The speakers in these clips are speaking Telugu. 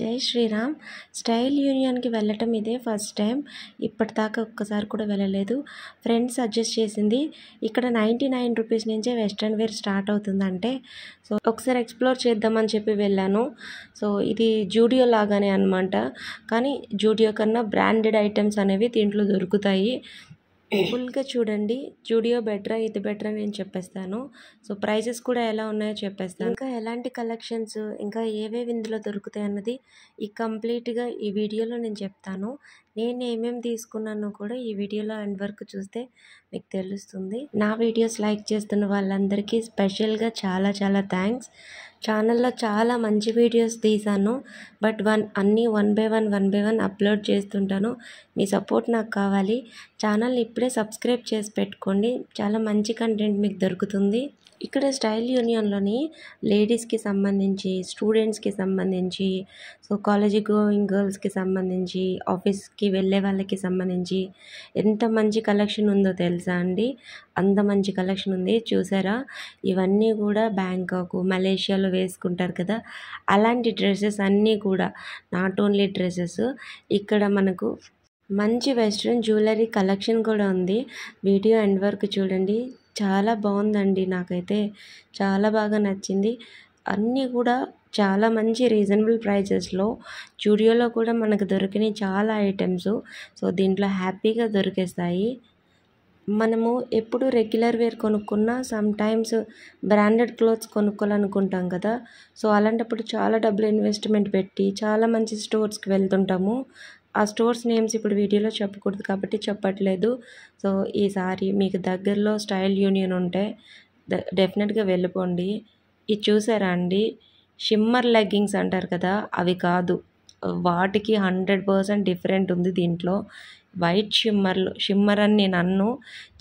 జై శ్రీరామ్. స్టైల్ యూనియన్కి వెళ్ళటం ఇదే ఫస్ట్ టైం. ఇప్పటిదాకా ఒక్కసారి కూడా వెళ్ళలేదు. ఫ్రెండ్స్ సజెస్ట్ చేసింది. ఇక్కడ 99 రూపీస్ నుంచే వెస్ట్రన్ వేర్ స్టార్ట్ అవుతుందంటే సో ఒకసారి ఎక్స్ప్లోర్ చేద్దామని చెప్పి వెళ్ళాను. సో ఇది జూడియో లాగానే అనమాట. కానీ జూడియో కన్నా బ్రాండెడ్ ఐటమ్స్ అనేవి దీంట్లో దొరుకుతాయి. ఫుల్గా చూడండి. జూడియో బెటరా ఇది బెటరా నేను చెప్పేస్తాను. సో ప్రైజెస్ కూడా ఎలా ఉన్నాయో చెప్పేస్తాను. ఇంకా ఎలాంటి కలెక్షన్స్ ఇంకా ఏవేవి ఇందులో దొరుకుతాయి అన్నది కంప్లీట్గా ఈ వీడియోలో నేను చెప్తాను. నేను ఏమేమి తీసుకున్నానో కూడా ఈ వీడియోలో ఎండ్ వరకు చూస్తే మీకు తెలుస్తుంది. నా వీడియోస్ లైక్ చేస్తున్న వాళ్ళందరికీ స్పెషల్గా చాలా చాలా థ్యాంక్స్. ఛానల్లో చాలా మంచి వీడియోస్ తీసాను. బట్ అన్నీ వన్ బై వన్ అప్లోడ్ చేస్తుంటాను. మీ సపోర్ట్ నాకు కావాలి. ఛానల్ని ఇప్పుడే సబ్స్క్రైబ్ చేసి పెట్టుకోండి. చాలా మంచి కంటెంట్ మీకు దొరుకుతుంది. ఇక్కడ స్టైల్ యూనియన్లోని లేడీస్కి సంబంధించి, స్టూడెంట్స్కి సంబంధించి, సో కాలేజీ గోయింగ్ గర్ల్స్కి సంబంధించి, ఆఫీస్కి వెళ్ళే వాళ్ళకి సంబంధించి ఎంత మంచి కలెక్షన్ ఉందో తెలుసా అండి. అంత మంచి కలెక్షన్ ఉంది. చూసారా, ఇవన్నీ కూడా బ్యాంకాక్, మలేషియాలో వేసుకుంటారు కదా, అలాంటి డ్రెస్సెస్ అన్నీ కూడా. నాట్ ఓన్లీ డ్రెస్సెస్, ఇక్కడ మనకు మంచి వెస్ట్రన్ జ్యువెలరీ కలెక్షన్ కూడా ఉంది. వీడియో ఎండ్ వరకు చూడండి. చాలా బాగుందండి. నాకైతే చాలా బాగా నచ్చింది. అన్నీ కూడా చాలా మంచి రీజనబుల్ ప్రైజెస్లో జూడియోలో కూడా మనకు దొరికినాయి చాలా ఐటమ్స్. సో దీంట్లో హ్యాపీగా దొరికేస్తాయి. మనము ఎప్పుడు రెగ్యులర్ వేర్ కొనుక్కున్నా సమ్ టైమ్స్ బ్రాండెడ్ క్లోత్స్ కొనుక్కోవాలనుకుంటాం కదా. సో అలాంటప్పుడు చాలా డబ్బులు ఇన్వెస్ట్మెంట్ పెట్టి చాలా మంచి స్టోర్స్కి వెళ్తుంటాము. ఆ స్టోర్స్ నేమ్స్ ఇప్పుడు వీడియోలో చెప్పకూడదు కాబట్టి చెప్పట్లేదు. సో ఈసారి మీకు దగ్గరలో స్టైల్ యూనియన్ ఉంటే డెఫినెట్గా వెళ్ళిపోండి. ఇది చూసారా అండి, షిమ్మర్ లెగ్గింగ్స్ అంటారు కదా, అవి కాదు. వాటికి 100% డిఫరెంట్ ఉంది దీంట్లో. వైట్ షిమ్మర్ అని నేను అన్ను.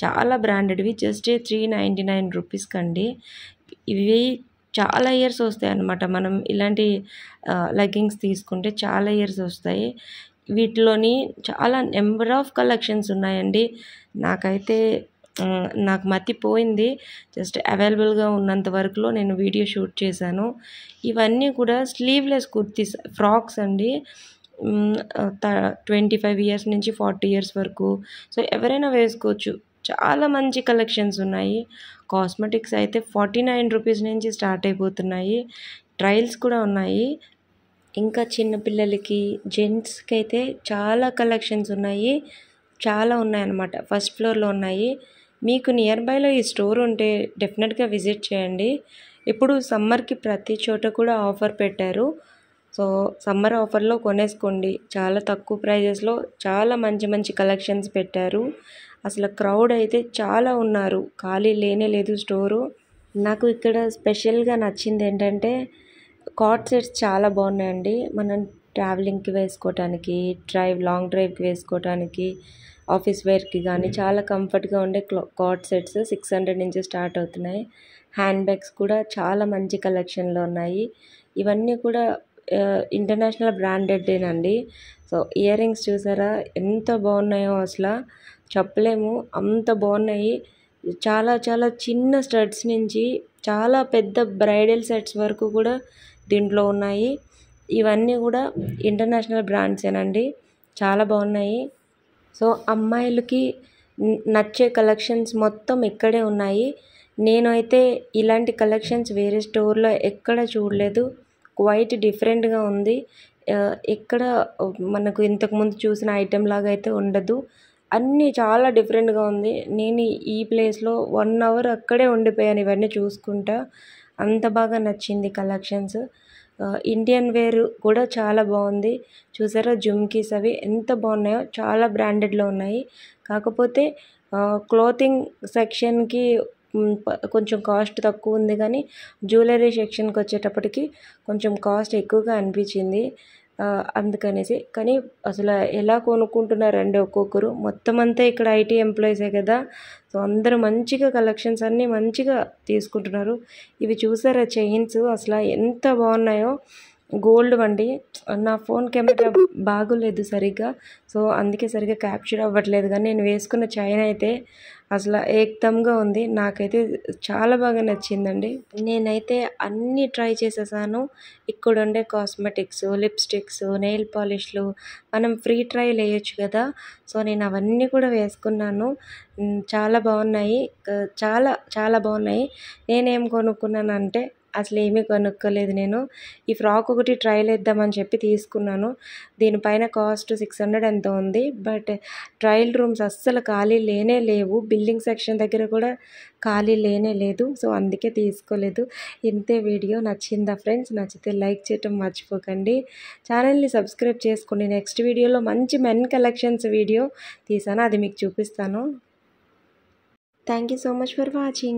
చాలా బ్రాండెడ్వి. జస్ట్ 399 రూపీస్కి అండి. ఇవి చాలా ఇయర్స్ వస్తాయి అన్నమాట. మనం ఇలాంటి లెగ్గింగ్స్ తీసుకుంటే చాలా ఇయర్స్ వస్తాయి. వీటిలోని చాలా నెంబర్ ఆఫ్ కలెక్షన్స్ ఉన్నాయండి. నాకు మతిపోయింది. జస్ట్ అవైలబుల్గా ఉన్నంత వరకులో నేను వీడియో షూట్ చేశాను. ఇవన్నీ కూడా స్లీవ్లెస్ కుర్తీస్, ఫ్రాక్స్ అండి. 25 ఇయర్స్ నుంచి 40 ఇయర్స్ వరకు. సో ఎవరైనా వేసుకోవచ్చు. చాలా మంచి కలెక్షన్స్ ఉన్నాయి. కాస్మెటిక్స్ అయితే 49 రూపీస్ నుంచి స్టార్ట్ అయిపోతున్నాయి. ట్రయల్స్ కూడా ఉన్నాయి. ఇంకా చిన్నపిల్లలకి, జెంట్స్కి అయితే చాలా కలెక్షన్స్ ఉన్నాయి. చాలా ఉన్నాయన్నమాట. ఫస్ట్ ఫ్లోర్లో ఉన్నాయి. మీకు నియర్ బైలో ఈ స్టోర్ ఉంటే డెఫినెట్గా విజిట్ చేయండి. ఇప్పుడు సమ్మర్కి ప్రతి చోట కూడా ఆఫర్ పెట్టారు. సో సమ్మర్ ఆఫర్లో కొనేసుకోండి. చాలా తక్కువ ప్రైజెస్లో చాలా మంచి మంచి కలెక్షన్స్ పెట్టారు. అసలు క్రౌడ్ అయితే చాలా ఉన్నారు. ఖాళీ లేనే లేదు స్టోరు. నాకు ఇక్కడ స్పెషల్గా నచ్చింది ఏంటంటే కాట్ సెట్స్ చాలా బాగున్నాయండి. మనం ట్రావెలింగ్కి వేసుకోవటానికి, లాంగ్ డ్రైవ్కి వేసుకోవటానికి, ఆఫీస్ వేర్కి కానీ చాలా కంఫర్ట్గా ఉండే కాట్ సెట్స్ 600 నుంచి స్టార్ట్ అవుతున్నాయి. హ్యాండ్ బ్యాగ్స్ కూడా చాలా మంచి కలెక్షన్లో ఉన్నాయి. ఇవన్నీ కూడా ఇంటర్నేషనల్ బ్రాండెడేనండి. సో ఇయర్ రింగ్స్ చూసారా ఎంత బాగున్నాయో, అసలు చెప్పలేము అంత బాగున్నాయి. చాలా చాలా చిన్న స్టడ్స్ నుంచి చాలా పెద్ద బ్రైడల్ సెట్స్ వరకు కూడా దీంట్లో ఉన్నాయి. ఇవన్నీ కూడా ఇంటర్నేషనల్ బ్రాండ్సేనండి. చాలా బాగున్నాయి. సో అమ్మాయిలకి నచ్చే కలెక్షన్స్ మొత్తం ఇక్కడే ఉన్నాయి. నేను అయితే ఇలాంటి కలెక్షన్స్ వేరే స్టోర్లో ఎక్కడ చూడలేదు. క్వైట్ డిఫరెంట్గా ఉంది. ఎక్కడ మనకు ఇంతకుముందు చూసిన ఐటెం లాగా అయితే ఉండదు. అన్నీ చాలా డిఫరెంట్గా ఉంది. నేను ఈ ప్లేస్లో 1 అవర్ అక్కడే ఉండిపోయాను ఇవన్నీ చూసుకుంటా. అంత బాగా నచ్చింది కలెక్షన్స్. ఇండియన్ వేర్ కూడా చాలా బాగుంది. చూసారా జుమ్కీస్ అవి ఎంత బాగున్నాయో. చాలా బ్రాండెడ్లో ఉన్నాయి. కాకపోతే క్లోతింగ్ సెక్షన్కి కొంచెం కాస్ట్ తక్కువ ఉంది, కానీ జ్యువెలరీ సెక్షన్కి వచ్చేటప్పటికి కొంచెం కాస్ట్ ఎక్కువగా అనిపించింది. అందుకనేసి. కానీ అసలు ఎలా కొనుక్కుంటున్నారండి ఒక్కొక్కరు. మొత్తం అంతా ఇక్కడ ఐటీ ఎంప్లాయీసే కదా. సో అందరూ మంచిగా కలెక్షన్స్ అన్నీ మంచిగా తీసుకుంటున్నారు. ఇవి చూసారా చైన్స్, అసలు ఎంత బాగున్నాయో. గోల్డ్ వండి. నా ఫోన్ కెమెరా బాగోలేదు సరిగ్గా, సో అందుకే సరిగ్గా క్యాప్చర్ అవ్వట్లేదు. కానీ నేను వేసుకున్న చైన్ అయితే అసలు ఏకదమ్గా ఉంది. నాకైతే చాలా బాగా నచ్చిందండి. నేనైతే అన్నీ ట్రై చేసేసాను. ఇక్కడ ఉండే కాస్మెటిక్స్, లిప్స్టిక్స్, నెయిల్ పాలిష్లు మనం ఫ్రీ ట్రయల్ వేయచ్చు కదా, సో నేను అవన్నీ కూడా వేసుకున్నాను. చాలా బాగున్నాయి, చాలా చాలా బాగున్నాయి. నేనేం కొనుక్కున్నానంటే అసలు ఏమీ కొనుక్కోలేదు. నేను ఈ ఫ్రాక్ ఒకటి ట్రయల్ వేద్దామని చెప్పి తీసుకున్నాను. దీనిపైన కాస్ట్ 600 ఎంతో ఉంది. బట్ ట్రయల్ రూమ్స్ అస్సలు ఖాళీ లేనే లేవు. బిల్డింగ్ సెక్షన్ దగ్గర కూడా ఖాళీ లేనే లేదు, సో అందుకే తీసుకోలేదు. ఇంతే వీడియో. నచ్చిందా ఫ్రెండ్స్? నచ్చితే లైక్ చేయటం మర్చిపోకండి. ఛానల్ని సబ్స్క్రైబ్ చేసుకోండి. నెక్స్ట్ వీడియోలో మంచి మెన్ కలెక్షన్స్ వీడియో తీసాను, అది మీకు చూపిస్తాను. Thank you so much for watching.